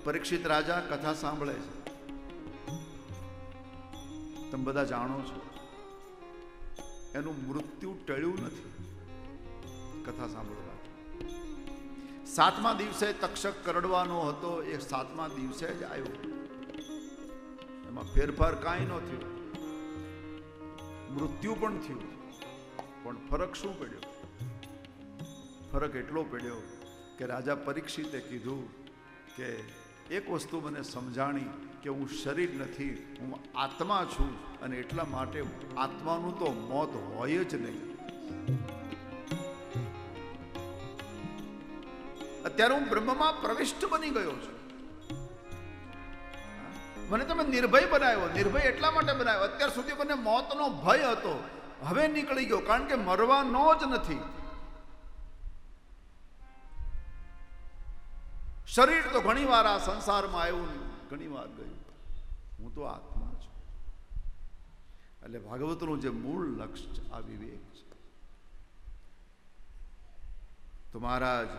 પરીક્ષિત રાજા કથા સાંભળે છે. તમે બધા જાણો છો એનું મૃત્યુ ટળ્યું નથી કથા સાંભળવા. 7મા દિવસે તક્ષક કરડવાનો હતો, એ 7મા દિવસે જ આવ્યો. એમાં ફેરફાર કાંઈ ન થયો. મૃત્યુ પણ થયું, પણ ફરક શું પડ્યો? ફરક એટલો પડ્યો કે રાજા પરીક્ષિતે કીધું કે એક વસ્તુ મને સમજાણી કે હું શરીર નથી, હું આત્મા છું, અને એટલા માટે આત્માનું તો મોત હોય જ નહીં. અત્યારે હું બ્રહ્મમાં પ્રવિષ્ટ બની ગયો છું. મને તમે નિર્ભય બનાવ્યો. નિર્ભય એટલા માટે બનાવ્યો, અત્યાર સુધી મને મોતનો ભય હતો, હવે નીકળી ગયો, કારણ કે મરવાનો જ નથી. શરીર તો ઘણી વાર આ સંસારમાં આવ્યું, ઘણી વાર ગયું, હું તો આત્મા છું. એટલે ભાગવતનું જે મૂળ લક્ષ્ય છે આ વિવેક છે. તો મહારાજ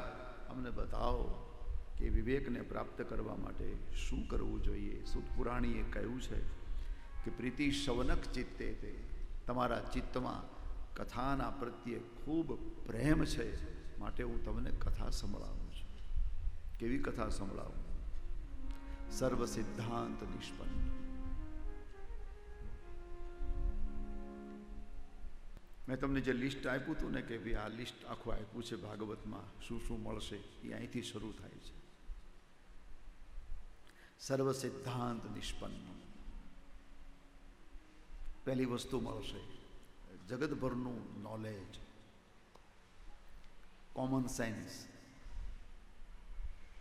અમને બતાવો કે વિવેકને પ્રાપ્ત કરવા માટે શું કરવું જોઈએ. સુત પુરાણીએ કહ્યું છે કે પ્રીતિ શવનક ચિત્તે તે, તમારા ચિત્તમાં કથાના પ્રત્યે ખૂબ પ્રેમ છે, માટે હું તમને કથા સંભળાવું છું. કેવી કથા સંભળાવું? સર્વ સિદ્ધાંત નિષ્પન્ન. મેં તમને જે લિસ્ટ આપ્યું હતું ને કે ભાઈ આ લિસ્ટ આખું આપ્યું છે ભાગવતમાં, શું શું મળશે, એ અહીંથી શરૂ થાય છે. સર્વ સિદ્ધાંત નિષ્પન્ન. પહેલી વસ્તુ મળશે જગતભરનું નોલેજ, કોમન સેન્સ.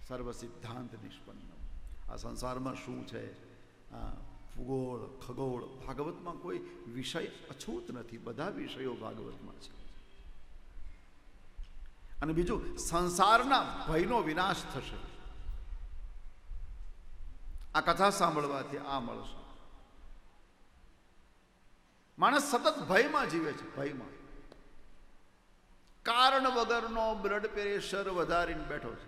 સર્વ સિદ્ધાંત નિષ્પન્ન. આ સંસારમાં શું છે, ભૂગોળ, ખગોળ, ભાગવતમાં કોઈ વિષય અછૂત નથી, બધા વિષયો ભાગવતમાં છે. અને બીજું, સંસારના ભયનો વિનાશ થશે. આ કથા સાંભળવાથી આ મળશે. માણસ સતત ભયમાં જીવે છે, ભયમાં. કારણ વગરનો બ્લડ પ્રેશર વધારીને બેઠો છે.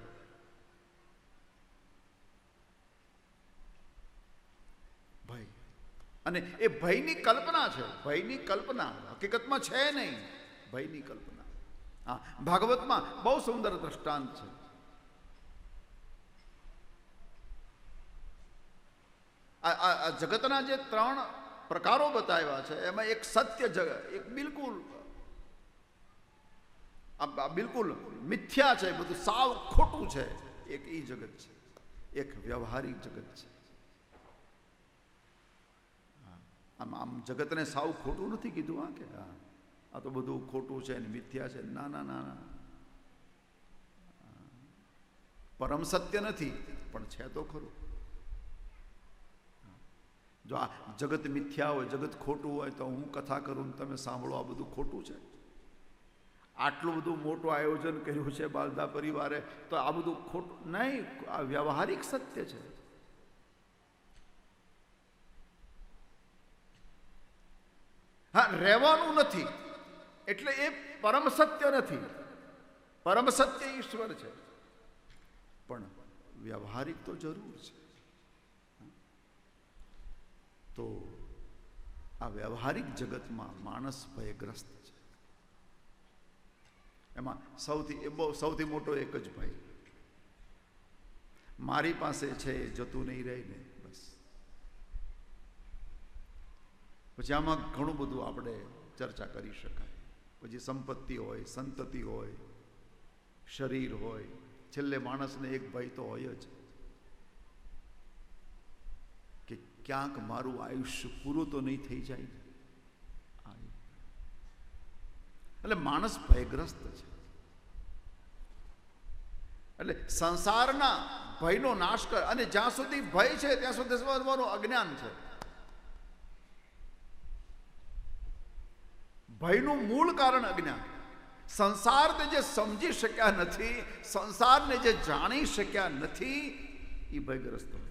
ભય. અને એ ભયની કલ્પના છે, ભયની કલ્પના હકીકતમાં છે નહીં, ભયની કલ્પના. હા, ભાગવતમાં બહુ સુંદર દ્રષ્ટાંત છે. આ જગતના જે 3 પ્રકારો બતાવ્યા છે, એમાં એક સત્ય જગત, એક બિલકુલ મિથ્યા છે, બધું સાવ ખોટું છે, એક ઈ જગત છે. એક વ્યવહારિક જગત છે. આમ જગતને સાવ ખોટું નથી કીધું, હા કે હા આ તો બધું ખોટું છે ને મિથ્યા છે. ના ના ના ના, પરમ સત્ય નથી, પણ છે તો ખરું. જો આ જગત મિથ્યા હોય, જગત ખોટું હોય, તો હું કથા કરું ને તમે સાંભળો આ બધું ખોટું છે. આટલું બધું મોટું આયોજન કર્યું છે બાલદા પરિવારે, તો આ બધું ખોટું નહીં, આ વ્યવહારિક સત્ય છે. હા, રહેવાનું નથી એટલે એ પરમ સત્ય નથી. પરમ સત્ય ઈશ્વર છે, પણ વ્યવહારિક તો જરૂર છે. તો આ વ્યવહારિક જગતમાં માણસ ભયગ્રસ્ત છે. એમાં સૌથી મોટો એક જ ભય, મારી પાસે છે જતું નહીં રહે ને, બસ. પછી આમાં ઘણું બધું આપણે ચર્ચા કરી શકાય. પછી સંપત્તિ હોય, સંતતિ હોય, શરીર હોય, છેલ્લે માણસને એક ભય તો હોય જ કે ક્યાંક મારું આયુષ્ય પૂરું તો નહીં થઈ જાય. એટલે માણસ ભયગ્રસ્ત છે. એટલે સંસારના ભયનો નાશ કર. અને જ્યાં સુધી ભય છે ત્યાં સુધી તમારું અજ્ઞાન છે. ભયનું મૂળ કારણ અજ્ઞાન. સંસારને જે સમજી શક્યા નથી, સંસારને જે જાણી શક્યા નથી, એ ભયગ્રસ્ત હોય.